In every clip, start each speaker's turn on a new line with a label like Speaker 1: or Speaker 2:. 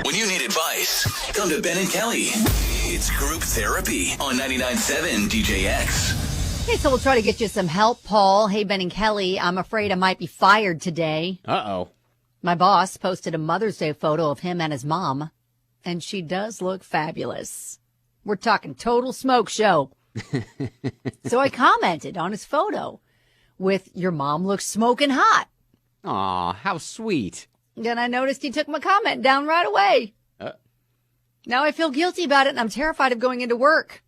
Speaker 1: When you need advice, come to Ben and Kelly. It's group therapy on 99.7 DJX.
Speaker 2: Okay, so we'll try to get you some help, Paul. Hey, Ben and Kelly, I'm afraid I might be fired today.
Speaker 3: Uh-oh.
Speaker 2: My boss posted a Mother's Day photo of him and his mom, and she does look fabulous. We're talking total smoke show. So I commented on his photo with, "Your mom looks smoking hot."
Speaker 3: Aw, how sweet.
Speaker 2: Then I noticed he took my comment down right away. Now I feel guilty about it, and I'm terrified of going into work.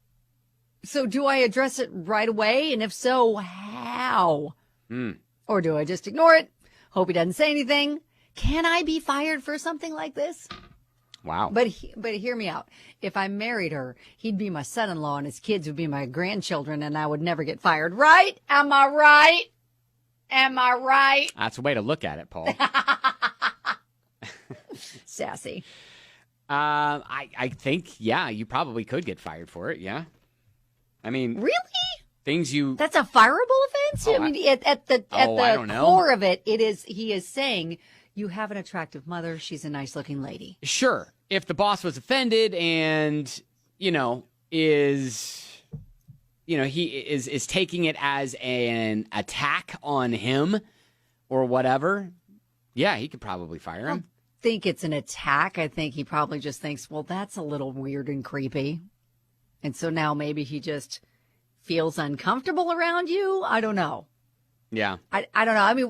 Speaker 2: So do I address it right away? And if so, how? Or do I just ignore it? Hope he doesn't say anything? Can I be fired for something like this?
Speaker 3: Wow.
Speaker 2: But hear me out. If I married her, he'd be my son-in-law and his kids would be my grandchildren, and I would never get fired. Right? Am I right? Am I right?
Speaker 3: That's a way to look at it, Paul.
Speaker 2: Sassy.
Speaker 3: I think, yeah, you probably could get fired for it, yeah. I mean,
Speaker 2: Really?
Speaker 3: things you...
Speaker 2: That's a fireable offense? I mean, at the
Speaker 3: I don't know.
Speaker 2: core of it, he is saying, you have an attractive mother. She's a nice-looking lady.
Speaker 3: Sure. If the boss was offended and, he is taking it as an attack on him or whatever, yeah, he could probably fire him.
Speaker 2: Think it's an attack. I think he probably just thinks, well, that's a little weird and creepy. And so now maybe he just feels uncomfortable around you. I don't know.
Speaker 3: Yeah.
Speaker 2: I don't know. I mean,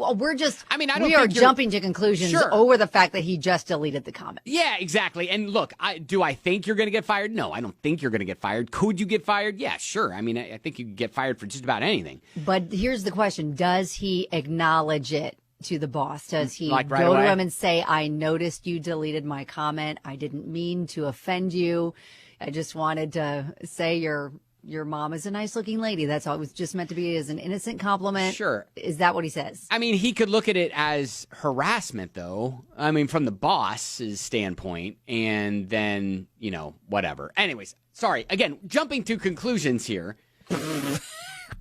Speaker 2: we are jumping to conclusions over the fact that he just deleted the comment.
Speaker 3: Yeah, exactly. And look, do I think you're going to get fired? No, I don't think you're going to get fired. Could you get fired? Yeah, sure. I mean, I think you could get fired for just about anything.
Speaker 2: But here's the question. Does he acknowledge it to the boss? Does he
Speaker 3: right
Speaker 2: go
Speaker 3: away?
Speaker 2: to him and say, I noticed you deleted my comment. I didn't mean to offend you. I just wanted to say your mom is a nice looking lady. That's all. It was just meant to be as an innocent compliment.
Speaker 3: Sure.
Speaker 2: Is that what he says?
Speaker 3: I mean, he could look at it as harassment, though. I mean, from the boss's standpoint, and then, whatever. Anyways, sorry. Again, jumping to conclusions here.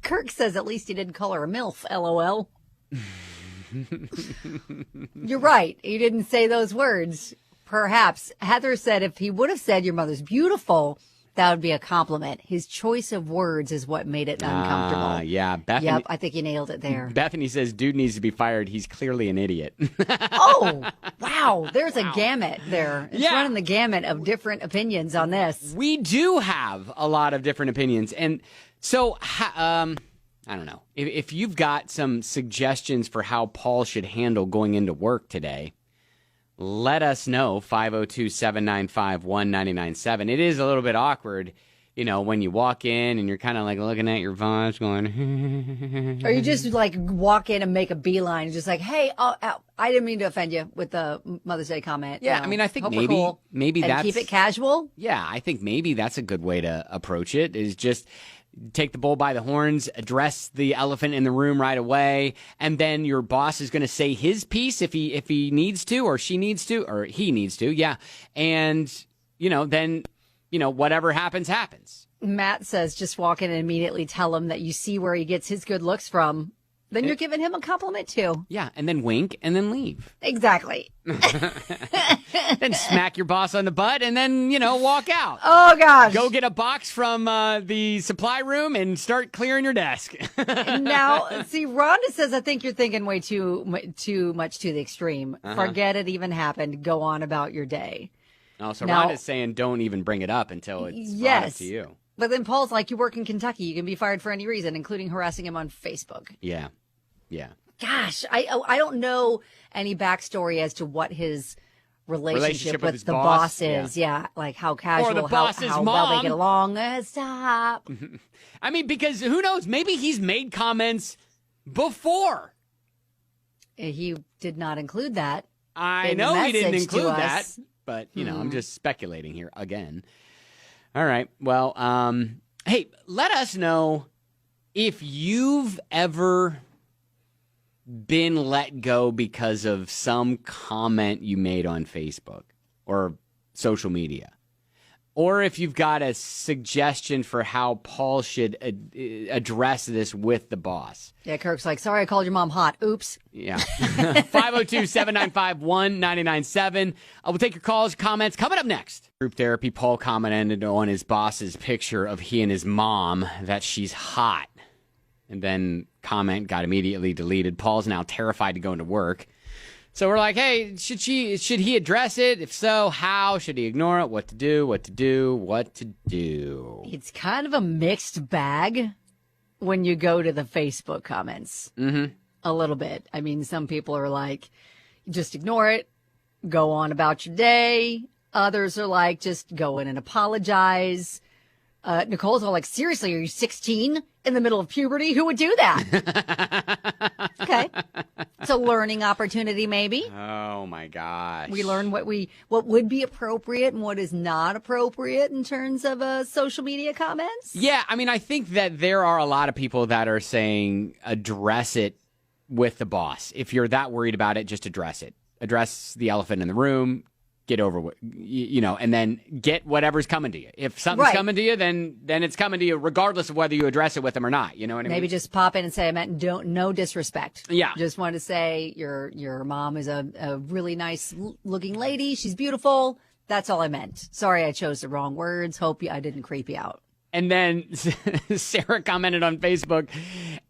Speaker 2: Kirk says at least he didn't call her a MILF, LOL. You're right. He didn't say those words. Perhaps. Heather said if he would have said your mother's beautiful, that would be a compliment. His choice of words is what made it uncomfortable.
Speaker 3: Yeah. Bethany,
Speaker 2: Yep, I think you nailed it there.
Speaker 3: Bethany says, dude needs to be fired. He's clearly an idiot.
Speaker 2: Oh, wow. There's a gamut there. It's
Speaker 3: Yeah.
Speaker 2: running the gamut of different opinions on this.
Speaker 3: We do have a lot of different opinions. And so, I don't know. If you've got some suggestions for how Paul should handle going into work today, let us know. 502-795-1997. It is a little bit awkward, when you walk in and you're kind of like looking at your boss going.
Speaker 2: Or you just like walk in and make a beeline, just like, hey, I didn't mean to offend you with the Mother's Day comment.
Speaker 3: Yeah, I mean, I think
Speaker 2: hope we're cool.
Speaker 3: maybe
Speaker 2: and
Speaker 3: that's
Speaker 2: keep it casual.
Speaker 3: Yeah, I think maybe that's a good way to approach it, is just take the bull by the horns, address the elephant in the room right away, and then your boss is going to say his piece if he needs to, or she needs to, or he needs to, yeah. And, then, whatever happens.
Speaker 2: Matt says just walk in and immediately tell him that you see where he gets his good looks from. Then you're giving him a compliment too.
Speaker 3: Yeah, and then wink and then leave.
Speaker 2: Exactly.
Speaker 3: Then smack your boss on the butt and then, walk out.
Speaker 2: Oh, gosh.
Speaker 3: Go get a box from the supply room and start clearing your desk.
Speaker 2: Now, see, Rhonda says, I think you're thinking way too much to the extreme. Forget it even happened. Go on about your day.
Speaker 3: Oh, so
Speaker 2: Now,
Speaker 3: Rhonda's saying don't even bring it up until it's brought up to you.
Speaker 2: But then Paul's like, you work in Kentucky. You can be fired for any reason, including harassing him on Facebook.
Speaker 3: Yeah.
Speaker 2: Gosh, I don't know any backstory as to what his relationship with
Speaker 3: his
Speaker 2: the
Speaker 3: boss
Speaker 2: is. Yeah, like how casual,
Speaker 3: the boss's
Speaker 2: how well they
Speaker 3: mom.
Speaker 2: get along. Stop.
Speaker 3: I mean, because who knows? Maybe he's made comments before.
Speaker 2: He did not include that.
Speaker 3: I
Speaker 2: in the
Speaker 3: know he didn't
Speaker 2: message to
Speaker 3: include that,
Speaker 2: us.
Speaker 3: but, I'm just speculating here again. All right. Well, hey, let us know if you've ever been let go because of some comment you made on Facebook or social media. or if you've got a suggestion for how Paul should address this with the boss.
Speaker 2: Yeah, Kirk's like, sorry, I called your mom hot. Oops.
Speaker 3: Yeah. 502-795-1997. We'll take your calls, comments. Coming up next. Group therapy, Paul commented on his boss's picture of he and his mom that she's hot. And then comment got immediately deleted. Paul's now terrified to go into work. So we're like, hey, should he address it? If so, how? Should he ignore it? What to do?
Speaker 2: It's kind of a mixed bag when you go to the Facebook comments. Mm-hmm. A little bit. I mean, some people are like, just ignore it, go on about your day. Others are like, just go in and apologize. Nicole's all like, seriously, are you 16 in the middle of puberty? Who would do that? Okay. It's a learning opportunity, maybe.
Speaker 3: Oh, my gosh.
Speaker 2: We learn what would be appropriate and what is not appropriate in terms of social media comments.
Speaker 3: Yeah, I mean, I think that there are a lot of people that are saying address it with the boss. If you're that worried about it, just address it. Address the elephant in the room. Get over it, and then get whatever's coming to you. If something's coming to you, then it's coming to you regardless of whether you address it with them or not. You know what I mean?
Speaker 2: Maybe just pop in and say, I meant no disrespect.
Speaker 3: Yeah.
Speaker 2: Just want to say your mom is a really nice looking lady. She's beautiful. That's all I meant. Sorry I chose the wrong words. Hope I didn't creep you out.
Speaker 3: And then Sarah commented on Facebook,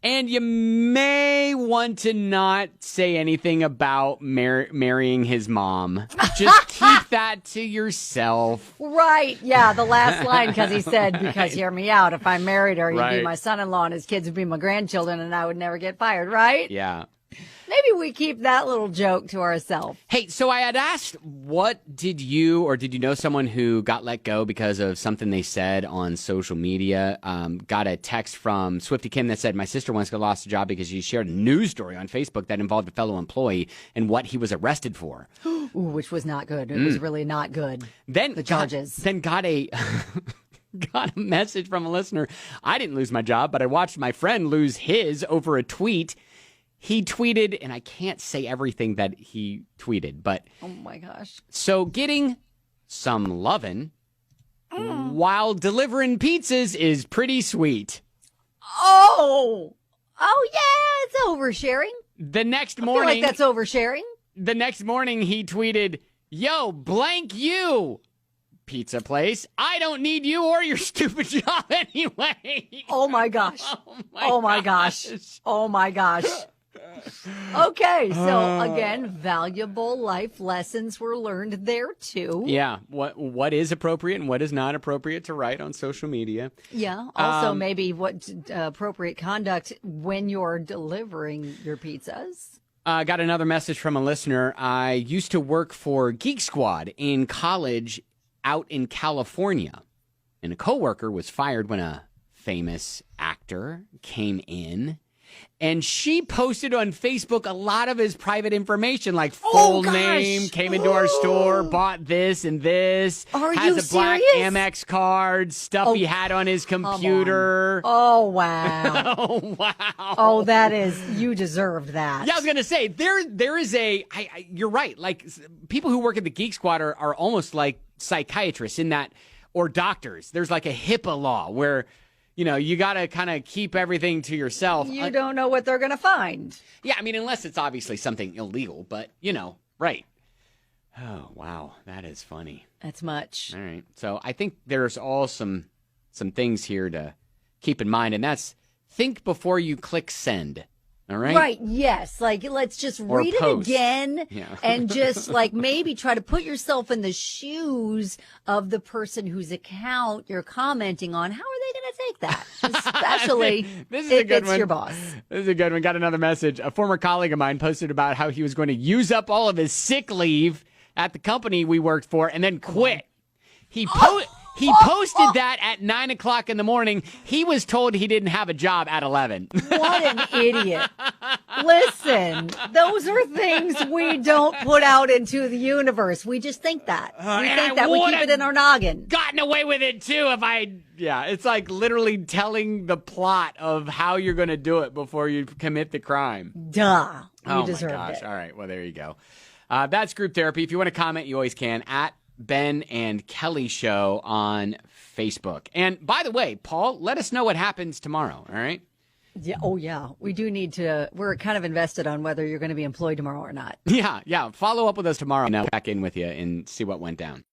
Speaker 3: and you may want to not say anything about marrying his mom. Just keep that to yourself.
Speaker 2: Right. Yeah, the last line, because he said, because hear me out, if I married her, you'd be my son-in-law and his kids would be my grandchildren and I would never get fired, right?
Speaker 3: Yeah.
Speaker 2: Maybe we keep that little joke to ourselves.
Speaker 3: Hey, so I had asked, did you know someone who got let go because of something they said on social media? Got a text from Swifty Kim that said, my sister once lost a job because she shared a news story on Facebook that involved a fellow employee and what he was arrested for.
Speaker 2: Ooh, which was not good. It was really not good.
Speaker 3: Then
Speaker 2: the charges.
Speaker 3: Got a message from a listener. I didn't lose my job, but I watched my friend lose his over a tweet. He tweeted, and I can't say everything that he tweeted, but...
Speaker 2: Oh, my gosh.
Speaker 3: So getting some lovin' while delivering pizzas is pretty sweet.
Speaker 2: Oh, yeah, it's oversharing.
Speaker 3: The next morning...
Speaker 2: I feel like that's oversharing.
Speaker 3: The next morning, he tweeted, yo, blank you, pizza place. I don't need you or your stupid job anyway.
Speaker 2: Oh, my gosh. Oh, my gosh. Oh, my gosh. Okay, so again, valuable life lessons were learned there too.
Speaker 3: Yeah, what is appropriate and what is not appropriate to write on social media.
Speaker 2: Yeah, also maybe what appropriate conduct when you're delivering your pizzas.
Speaker 3: Got another message from a listener. I used to work for Geek Squad in college out in California, and a coworker was fired when a famous actor came in. And she posted on Facebook a lot of his private information, like full name, came into our store, bought this and this, has a black Amex card, stuff he had on his computer.
Speaker 2: Oh, wow.
Speaker 3: Oh, wow.
Speaker 2: Oh, you deserved that.
Speaker 3: Yeah, I was going to say, there is you're right. Like, people who work at the Geek Squad are almost like psychiatrists in that, or doctors. There's like a HIPAA law where... you got to kind of keep everything to yourself.
Speaker 2: You don't know what they're going to find.
Speaker 3: Yeah, I mean, unless it's obviously something illegal, but, right. Oh, wow. That is funny.
Speaker 2: That's much.
Speaker 3: All right. So I think there's all some things here to keep in mind, and that's think before you click send. All right.
Speaker 2: Right. Yes. Like, let's just read it again and just maybe try to put yourself in the shoes of the person whose account you're commenting on. How are they going to take that? Especially if it's your boss.
Speaker 3: This is a good one. Got another message. A former colleague of mine posted about how he was going to use up all of his sick leave at the company we worked for and then quit. He posted that at 9 o'clock in the morning. He was told he didn't have a job at 11.
Speaker 2: What an idiot. Listen, those are things we don't put out into the universe. We just think that. We think that. We keep it in our noggin.
Speaker 3: Gotten away with it, too, it's like literally telling the plot of how you're going to do it before you commit the crime.
Speaker 2: Duh. You
Speaker 3: oh,
Speaker 2: deserved
Speaker 3: my gosh.
Speaker 2: it.
Speaker 3: All right. Well, there you go. That's group therapy. If you want to comment, you always can at Ben and Kelly Show on Facebook. And by the way, Paul, let us know what happens tomorrow, all right?
Speaker 2: Yeah. Oh, yeah. We do need to. We're kind of invested on whether you're going to be employed tomorrow or not.
Speaker 3: Yeah. Follow up with us tomorrow. Now, back in with you and see what went down.